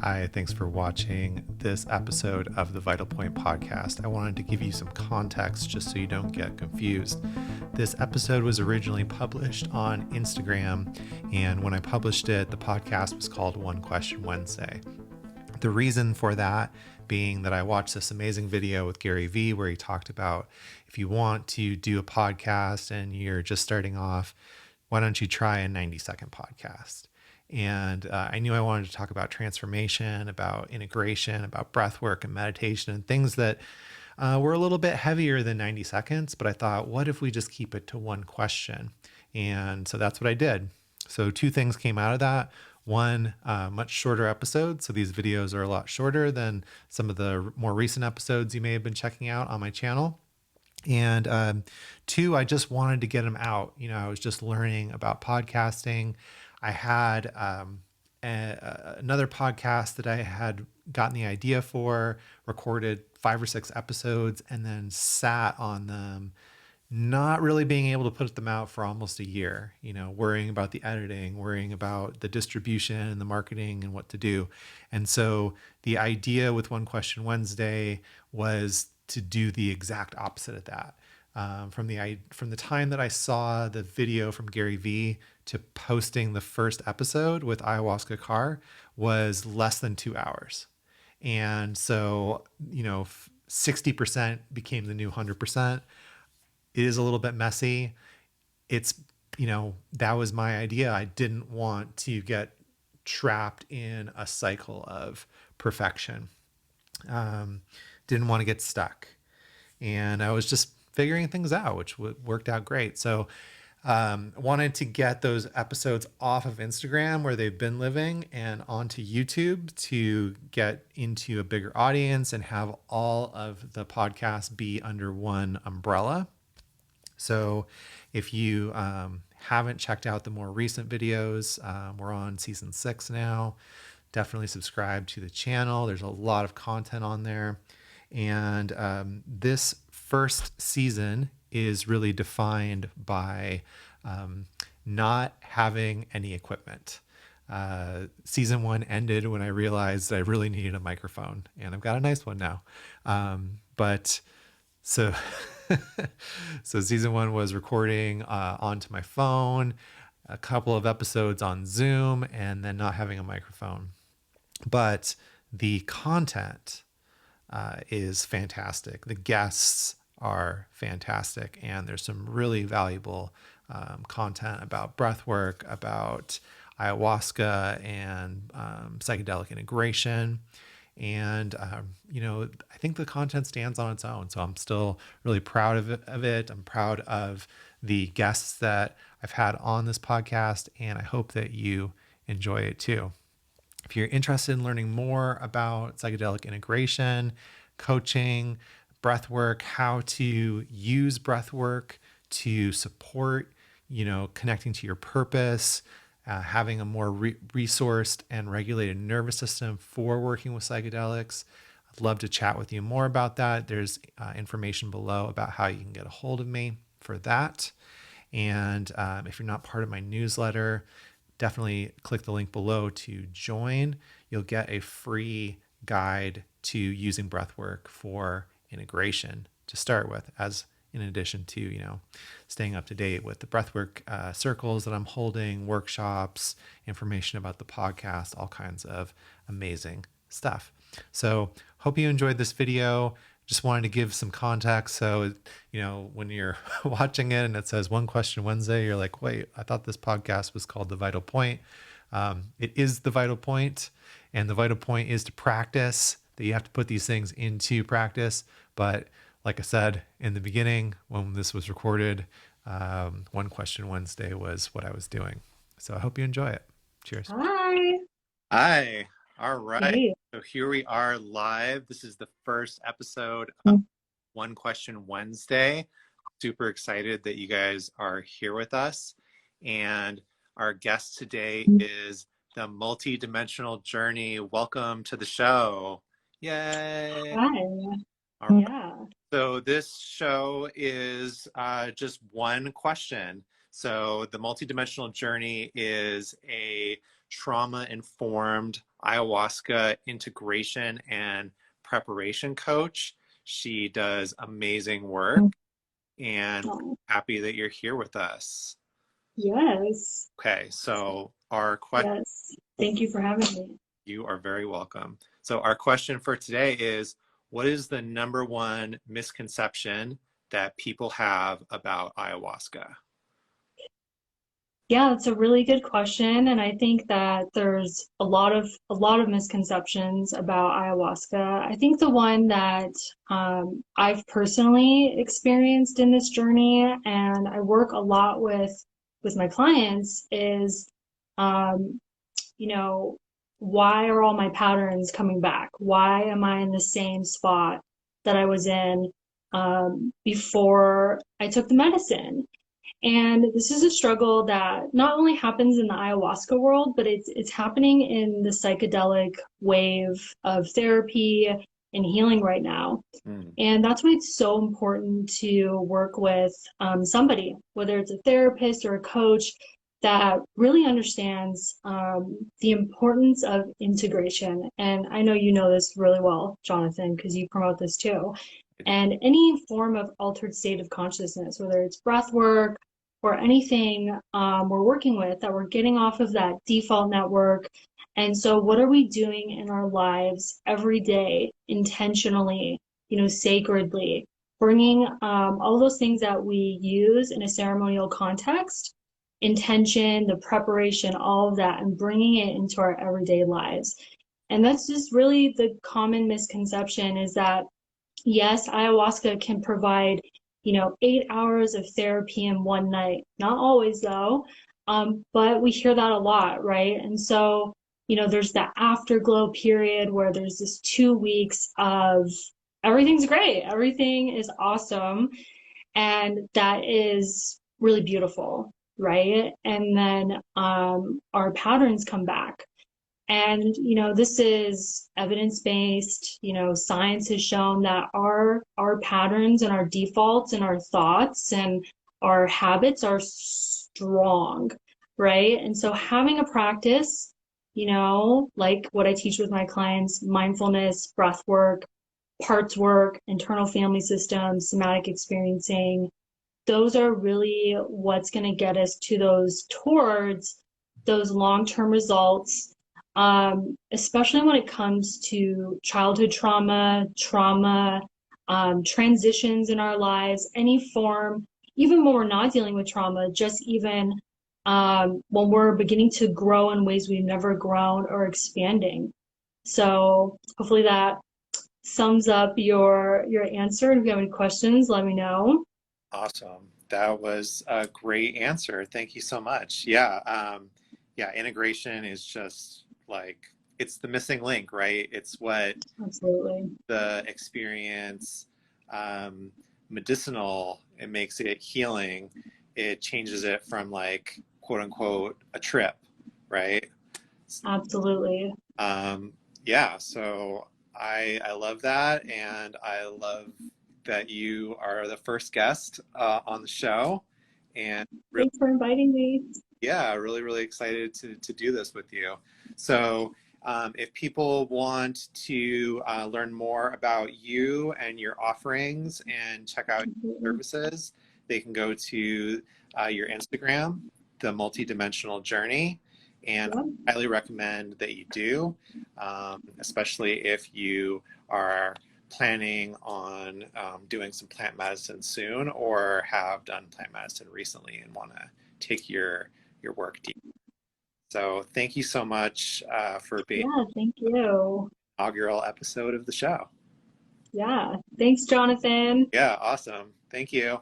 Hi, thanks for watching this episode of the Vital Point podcast. I wanted to give you some context just so you don't get confused. This episode was originally published on Instagram, and when I published it, the podcast was called One Question Wednesday. The reason for that being that I watched this amazing video with Gary Vee where he talked about if you want to do a podcast and you're just starting off, why don't you try a 90-second podcast? And I knew I wanted to talk about transformation, about integration, about breathwork and meditation and things that were a little bit heavier than 90 seconds. But I thought, what if we just keep it to one question? And so that's what I did. So two things came out of that. One, much shorter episode. So these videos are a lot shorter than some of the more recent episodes you may have been checking out on my channel. And two, I just wanted to get them out. You know, I was just learning about podcasting. I had another podcast that I had gotten the idea for, recorded 5 or 6 episodes, and then sat on them, not really being able to put them out for almost a year, you know, worrying about the editing, worrying about the distribution and the marketing and what to do. And so the idea with One Question Wednesday was to do the exact opposite of that. From the time that I saw the video from Gary Vee to posting the first episode with Ayahuasca Kaur was less than 2 hours. And so, you know, 60% became the new 100%. It is a little bit messy. It's, you know, that was my idea. I didn't want to get trapped in a cycle of perfection. Didn't want to get stuck. And I was just figuring things out, which worked out great. So wanted to get those episodes off of Instagram where they've been living and onto YouTube to get into a bigger audience and have all of the podcasts be under one umbrella. So if you haven't checked out the more recent videos, we're on season 6 now. Definitely subscribe to the channel. There's a lot of content on there. And this first season is really defined by not having any equipment. Season 1 ended when I realized I really needed a microphone, and I've got a nice one now. So season 1 was recording onto my phone, a couple of episodes on Zoom, and then not having a microphone. But the content is fantastic. The guests are fantastic, and there's some really valuable content about breathwork, about ayahuasca and psychedelic integration. And, you know, I think the content stands on its own. So I'm still really proud of it. I'm proud of the guests that I've had on this podcast, and I hope that you enjoy it too. If you're interested in learning more about psychedelic integration, coaching, breathwork, how to use breathwork to support, you know, connecting to your purpose, having a more resourced and regulated nervous system for working with psychedelics, I'd love to chat with you more about that. There's information below about how you can get a hold of me for that. And if you're not part of my newsletter, definitely click the link below to join. You'll get a free guide to using breathwork for integration to start with, as in addition to, you know, staying up to date with the breathwork circles that I'm holding, workshops, information about the podcast, all kinds of amazing stuff. So hope you enjoyed this video. Just wanted to give some context. So, you know, when you're watching it and it says One Question Wednesday, you're like, wait, I thought this podcast was called The Vital Point. It is The Vital Point, and the vital point is to practice, that you have to put these things into practice. But like I said in the beginning, when this was recorded, One Question Wednesday was what I was doing. So I hope you enjoy it. Cheers. Hi. Hi. All right. Hey. So here we are live. This is the first episode of One Question Wednesday. Super excited that you guys are here with us. And our guest today is the multidimensional journey. Welcome to the show. Yay. Hi. All right. Yeah. So this show is just one question. So the multidimensional journey is a trauma-informed ayahuasca integration and preparation coach. She does amazing work, and Oh, happy that you're here with us. yes. Okay, so our question, Yes. Thank you for having me. you are very welcome. So our question for today is, what is the number one misconception that people have about ayahuasca? Yeah, it's a really good question, and I think that there's a lot of misconceptions about ayahuasca. I think the one that I've personally experienced in this journey, and I work a lot with my clients, is um, you know, why are all my patterns coming back? Why am I in the same spot that I was in before I took the medicine? And this is a struggle that not only happens in the ayahuasca world, but it's happening in the psychedelic wave of therapy and healing right now. Mm. And that's why it's so important to work with somebody, whether it's a therapist or a coach, that really understands the importance of integration. And I know you know this really well, Jonathan, because you promote this too. And any form of altered state of consciousness, whether it's breath work or anything we're working with, that we're getting off of that default network. And so, what are we doing in our lives every day intentionally, sacredly, bringing all those things that we use in a ceremonial context, intention, the preparation, all of that, and bringing it into our everyday lives. And that's just really the common misconception, is that yes, ayahuasca can provide, 8 hours of therapy in one night. Not always, though, but we hear that a lot, right? And so, there's that afterglow period where there's this 2 weeks of everything's great, everything is awesome, and that is really beautiful, right? And then our patterns come back. And, this is evidence-based. Science has shown that our patterns and our defaults and our thoughts and our habits are strong, right? And so having a practice, like what I teach with my clients, mindfulness, breath work, parts work, internal family systems, somatic experiencing, those are really what's going to get us to towards those long-term results, especially when it comes to childhood trauma, transitions in our lives, any form, even when we're not dealing with trauma, just even when we're beginning to grow in ways we've never grown, or expanding. So hopefully that sums up your answer. And if you have any questions, let me know. Awesome. That was a great answer. Thank you so much. Yeah. Yeah. Integration is just like, it's the missing link, right? It's what Absolutely. the experience, um, medicinal, it makes it healing. It changes it from like, quote unquote, a trip, right? Absolutely. Um, yeah. So I love that. And I love that you are the first guest on the show, and really, Thanks for inviting me. yeah, really excited to do this with you. So if people want to learn more about you and your offerings and check out your Absolutely. services, they can go to your Instagram, the multidimensional journey, and Yep. I highly recommend that you do, especially if you are planning on doing some plant medicine soon, or have done plant medicine recently and want to take your work deep. So thank you so much for being Yeah, thank you. the inaugural episode of the show. Yeah. Thanks, Jonathan. Yeah, awesome. Thank you.